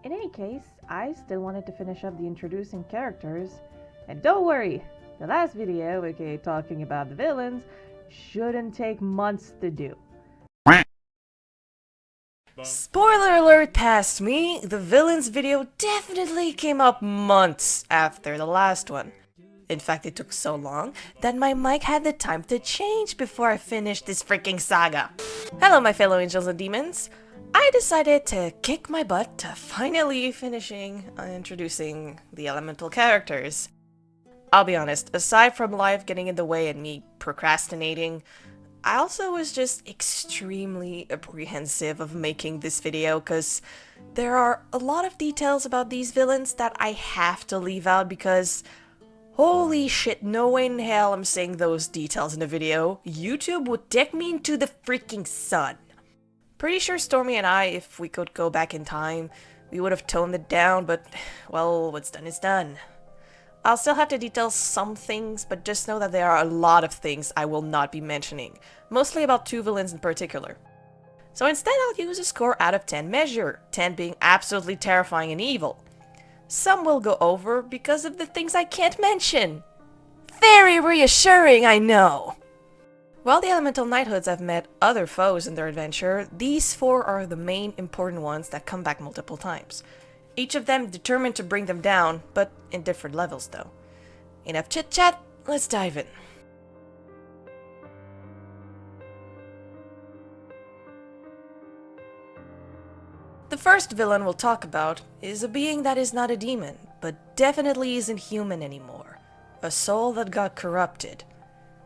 In any case, I still wanted to finish up the introducing characters, and don't worry, the last video, aka talking about the villains, shouldn't take months to do. Spoiler alert past me, the villains video definitely came up months after the last one. In fact, it took so long that my mic had the time to change before I finished this freaking saga. Hello my fellow angels and demons. I decided to kick my butt to finally finishing introducing the elemental characters. I'll be honest, aside from life getting in the way and me procrastinating, I also was just extremely apprehensive of making this video because there are a lot of details about these villains that I have to leave out because holy shit, no way in hell I'm saying those details in a video. YouTube would take me into the freaking sun. Pretty sure Stormy and I, if we could go back in time, we would have toned it down, but well, what's done is done. I'll still have to detail some things, but just know that there are a lot of things I will not be mentioning, mostly about two villains in particular. So instead I'll use a score out of 10 measure, 10 being absolutely terrifying and evil. Some will go over because of the things I can't mention. Very reassuring, I know! While the elemental knighthoods have met other foes in their adventure, these four are the main important ones that come back multiple times. Each of them determined to bring them down, but in different levels though. Enough chit-chat, let's dive in. The first villain we'll talk about is a being that is not a demon, but definitely isn't human anymore. A soul that got corrupted.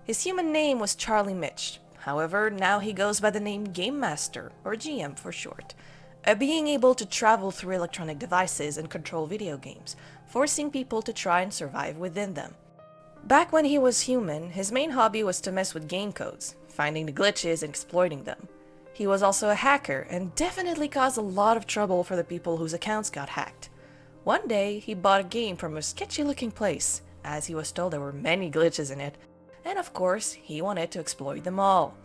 His human name was Charlie Mitch, however now he goes by the name Game Master, or GM for short. A being able to travel through electronic devices and control video games, forcing people to try and survive within them. Back when he was human, his main hobby was to mess with game codes, finding the glitches and exploiting them. He was also a hacker and definitely caused a lot of trouble for the people whose accounts got hacked. One day, he bought a game from a sketchy-looking place, as he was told there were many glitches in it, and of course, he wanted to exploit them all.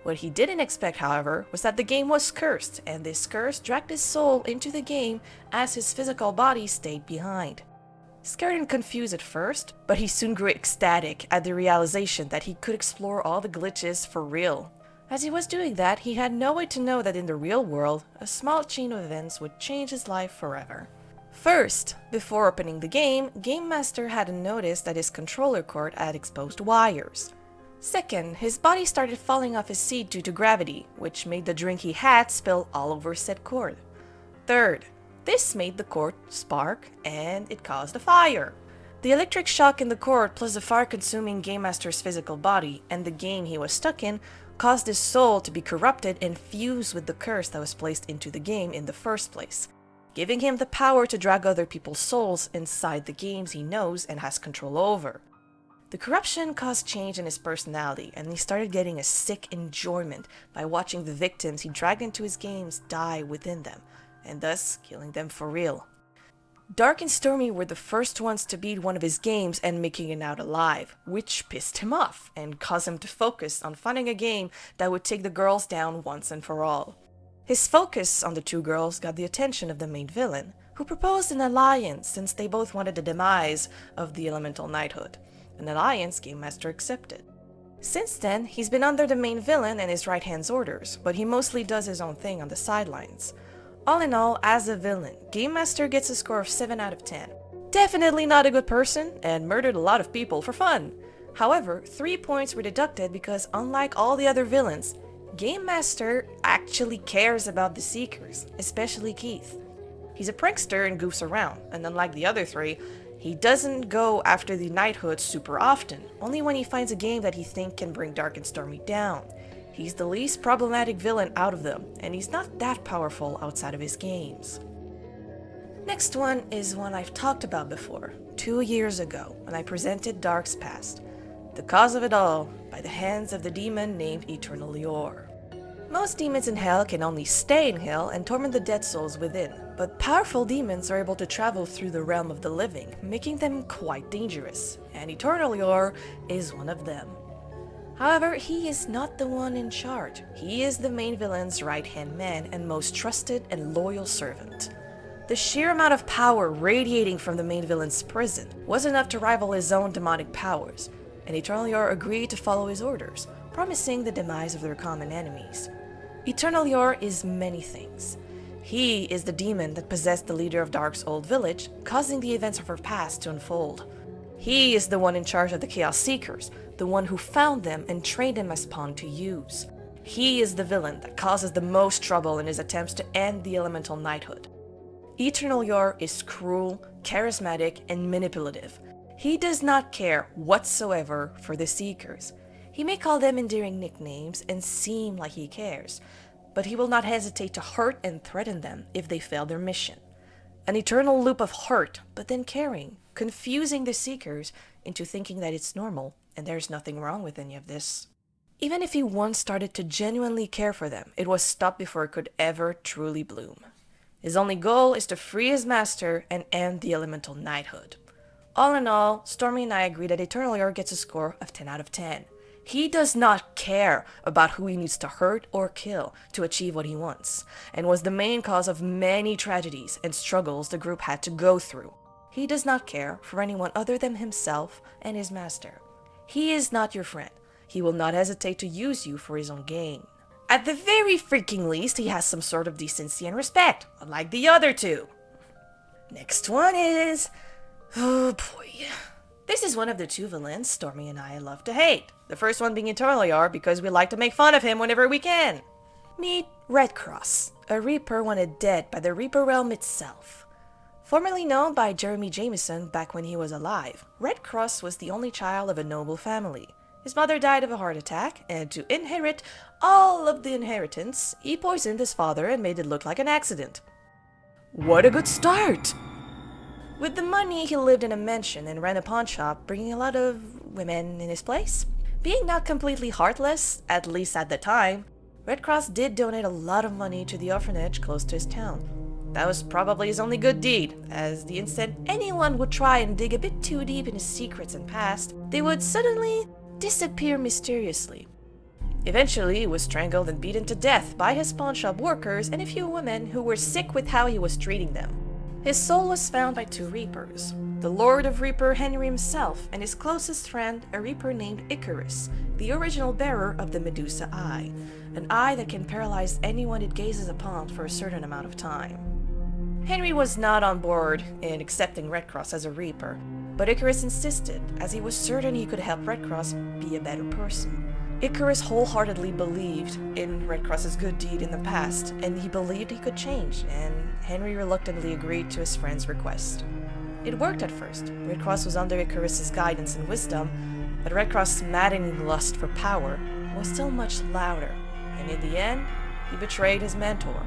What he didn't expect, however, was that the game was cursed, and this curse dragged his soul into the game as his physical body stayed behind. Scared and confused at first, but he soon grew ecstatic at the realization that he could explore all the glitches for real. As he was doing that, he had no way to know that in the real world, a small chain of events would change his life forever. First, before opening the game, Game Master hadn't noticed that his controller cord had exposed wires. Second, his body started falling off his seat due to gravity, which made the drink he had spill all over said cord. Third, this made the cord spark, and it caused a fire. The electric shock in the cord plus the fire-consuming Game Master's physical body and the game he was stuck in caused his soul to be corrupted and fuse with the curse that was placed into the game in the first place, giving him the power to drag other people's souls inside the games he knows and has control over. The corruption caused change in his personality, and he started getting a sick enjoyment by watching the victims he dragged into his games die within them, and thus killing them for real. Dark and Stormy were the first ones to beat one of his games and making it out alive, which pissed him off and caused him to focus on finding a game that would take the girls down once and for all. His focus on the two girls got the attention of the main villain, who proposed an alliance since they both wanted the demise of the elemental knighthood. An alliance Game Master accepted. Since then, he's been under the main villain and his right hand's orders, but he mostly does his own thing on the sidelines. All in all, as a villain, Game Master gets a score of 7 out of 10. Definitely not a good person, and murdered a lot of people for fun. However, 3 points were deducted because unlike all the other villains, Game Master actually cares about the Seekers, especially Keith. He's a prankster and goofs around, and unlike the other three, he doesn't go after the knighthood super often, only when he finds a game that he thinks can bring Dark and Stormy down. He's the least problematic villain out of them, and he's not that powerful outside of his games. Next one is one I've talked about before, 2 years ago, when I presented Dark's Past. The cause of it all, by the hands of the demon named Eternal Lior. Most demons in hell can only stay in hell and torment the dead souls within, but powerful demons are able to travel through the realm of the living, making them quite dangerous, and Eternal Lior is one of them. However, he is not the one in charge. He is the main villain's right-hand man and most trusted and loyal servant. The sheer amount of power radiating from the main villain's prison was enough to rival his own demonic powers, and Eternal Yor agreed to follow his orders, promising the demise of their common enemies. Eternal Yor is many things. He is the demon that possessed the leader of Dark's old village, causing the events of her past to unfold. He is the one in charge of the Chaos Seekers, the one who found them and trained them as pawn to use. He is the villain that causes the most trouble in his attempts to end the elemental knighthood. Eternal Yor is cruel, charismatic, and manipulative. He does not care whatsoever for the Seekers. He may call them endearing nicknames and seem like he cares, but he will not hesitate to hurt and threaten them if they fail their mission. An eternal loop of hurt, but then caring, confusing the Seekers into thinking that it's normal and there's nothing wrong with any of this. Even if he once started to genuinely care for them, it was stopped before it could ever truly bloom. His only goal is to free his master and end the elemental knighthood. All in all, Stormy and I agree that Eternal Yor gets a score of 10 out of 10. He does not care about who he needs to hurt or kill to achieve what he wants, and was the main cause of many tragedies and struggles the group had to go through. He does not care for anyone other than himself and his master. He is not your friend. He will not hesitate to use you for his own gain. At the very freaking least, he has some sort of decency and respect, unlike the other two. Next one is... oh boy. This is one of the two villains Stormy and I love to hate. The first one being Eternal Yor because we like to make fun of him whenever we can. Meet Red Cross, a Reaper wanted dead by the Reaper realm itself. Formerly known by Jeremy Jameson back when he was alive, Red Cross was the only child of a noble family. His mother died of a heart attack, and to inherit all of the inheritance, he poisoned his father and made it look like an accident. What a good start! With the money, he lived in a mansion and ran a pawn shop, bringing a lot of women in his place. Being not completely heartless, at least at the time, Red Cross did donate a lot of money to the orphanage close to his town. That was probably his only good deed, as the instant anyone would try and dig a bit too deep in his secrets and past, they would suddenly disappear mysteriously. Eventually, he was strangled and beaten to death by his pawn shop workers and a few women who were sick with how he was treating them. His soul was found by two Reapers, the Lord of Reaper Henry himself and his closest friend, a Reaper named Icarus, the original bearer of the Medusa Eye, an eye that can paralyze anyone it gazes upon for a certain amount of time. Henry was not on board in accepting Red Cross as a Reaper, but Icarus insisted, as he was certain he could help Red Cross be a better person. Icarus wholeheartedly believed in Red Cross's good deed in the past, and he believed he could change, and Henry reluctantly agreed to his friend's request. It worked at first. Red Cross was under Icarus's guidance and wisdom, but Red Cross's maddening lust for power was still much louder, and in the end, he betrayed his mentor.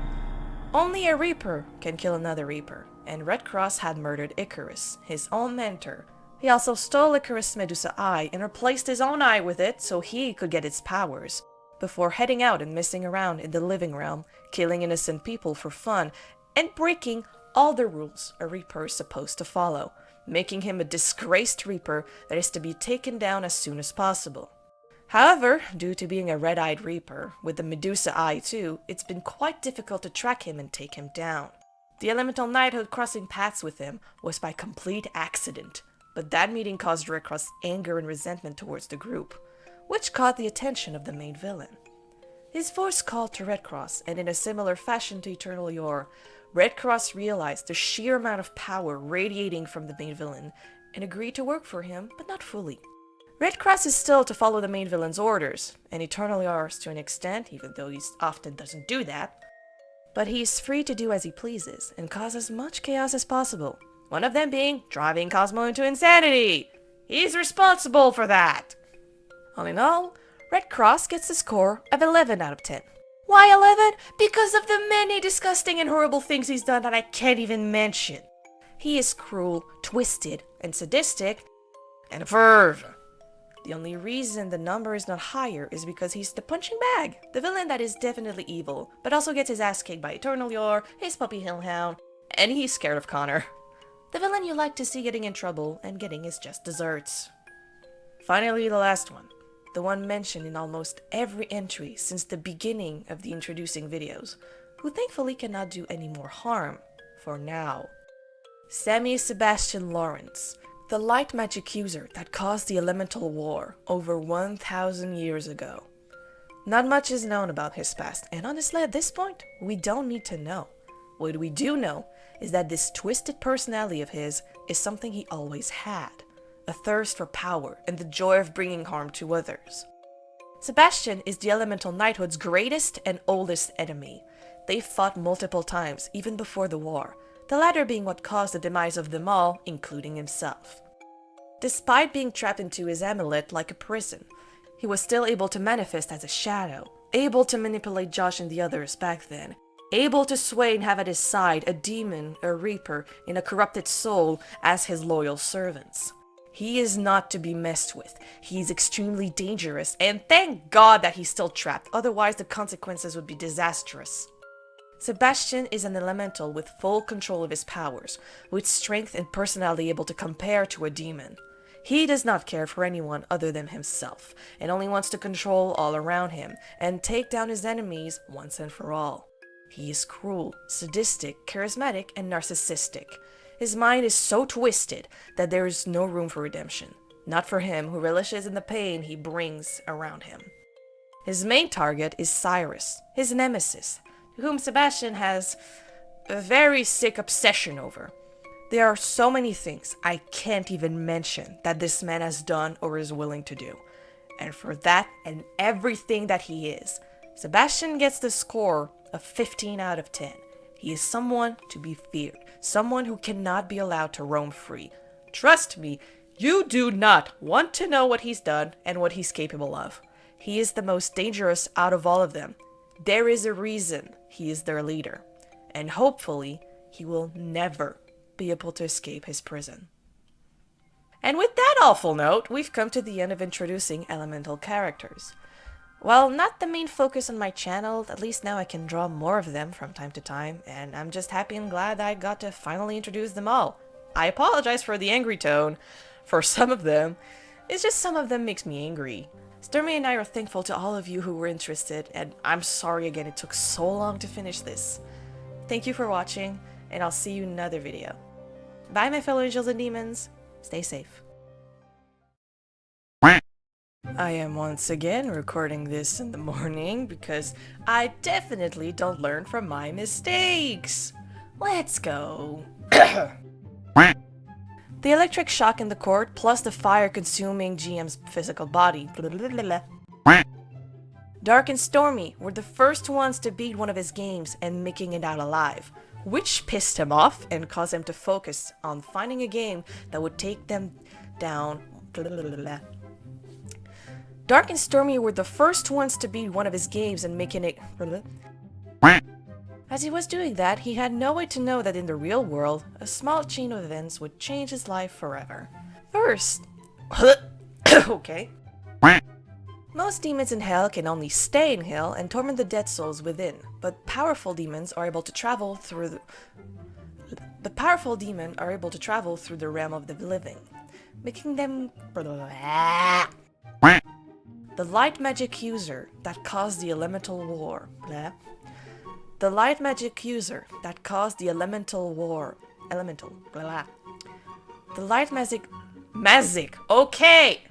Only a Reaper can kill another Reaper, and Red Cross had murdered Icarus, his own mentor. He also stole Icarus' Medusa Eye and replaced his own eye with it so he could get its powers, before heading out and messing around in the living realm, killing innocent people for fun, and breaking all the rules a Reaper is supposed to follow, making him a disgraced Reaper that is to be taken down as soon as possible. However, due to being a red-eyed Reaper, with the Medusa Eye too, it's been quite difficult to track him and take him down. The Elemental Knighthood crossing paths with him was by complete accident, but that meeting caused Red Cross anger and resentment towards the group, which caught the attention of the main villain. His voice called to Red Cross, and in a similar fashion to Eternal Yor, Red Cross realized the sheer amount of power radiating from the main villain, and agreed to work for him, but not fully. Red Cross is still to follow the main villain's orders, and Eternal Yor's to an extent, even though he often doesn't do that, but he is free to do as he pleases, and cause as much chaos as possible, one of them being driving Cosmo into insanity. He's responsible for that! All in all, Red Cross gets a score of 11 out of 10. Why 11? Because of the many disgusting and horrible things he's done that I can't even mention. He is cruel, twisted, and sadistic, and a perv. The only reason the number is not higher is because he's the punching bag, the villain that is definitely evil, but also gets his ass kicked by Eternal Yor, his puppy Hellhound, and he's scared of Connor. The villain you like to see getting in trouble and getting his just desserts. Finally, the last one. The one mentioned in almost every entry since the beginning of the introducing videos, who thankfully cannot do any more harm. for now. Temmie Sebastian Lawrence, the light magic user that caused the elemental war over 1,000 years ago. Not much is known about his past, and honestly at this point, we don't need to know. What we do know is that this twisted personality of his is something he always had, a thirst for power and the joy of bringing harm to others. Sebastian is the Elemental Knighthood's greatest and oldest enemy. They fought multiple times, even before the war, the latter being what caused the demise of them all, including himself. Despite being trapped into his amulet like a prison, he was still able to manifest as a shadow, able to manipulate Josh and the others back then, able to sway and have at his side a demon, a reaper, and a corrupted soul as his loyal servants. He is not to be messed with. He is extremely dangerous, and thank God that he's still trapped, otherwise the consequences would be disastrous. Sebastian is an elemental with full control of his powers, with strength and personality able to compare to a demon. He does not care for anyone other than himself, and only wants to control all around him, and take down his enemies once and for all. He is cruel, sadistic, charismatic, and narcissistic. His mind is so twisted that there is no room for redemption. Not for him who relishes in the pain he brings around him. His main target is Cyrus, his nemesis, whom Sebastian has a very sick obsession over. There are so many things I can't even mention that this man has done or is willing to do. And for that and everything that he is, Sebastian gets the score of 15 out of 10. He is someone to be feared, someone who cannot be allowed to roam free. Trust me, you do not want to know what he's done and what he's capable of. He is the most dangerous out of all of them. There is a reason he is their leader, and hopefully he will never be able to escape his prison. And with that awful note, we've come to the end of introducing elemental characters. While not the main focus on my channel, at least now I can draw more of them from time to time, and I'm just happy and glad I got to finally introduce them all. I apologize for the angry tone. For some of them, it's just some of them makes me angry. Temmie and I are thankful to all of you who were interested, and I'm sorry again it took so long to finish this. Thank you for watching, and I'll see you in another video. Bye my fellow angels and demons, stay safe. I am once again recording this in the morning because I definitely don't learn from my mistakes. Let's go. The electric shock in the court plus the fire consuming GM's physical body. Dark and Stormy were the first ones to beat one of his games and making it out alive, which pissed him off and caused him to focus on finding a game that would take them down. Dark and Stormy were the first ones to beat one of his games and making it... As he was doing that, he had no way to know that in the real world, a small chain of events would change his life forever. First... okay. Most demons in hell can only stay in hell and torment the dead souls within, but powerful demons are able to travel through the... powerful demons are able to travel through the realm of the living, making them... The light magic user that caused the elemental war. The light magic user that caused the elemental war. The light magic... okay!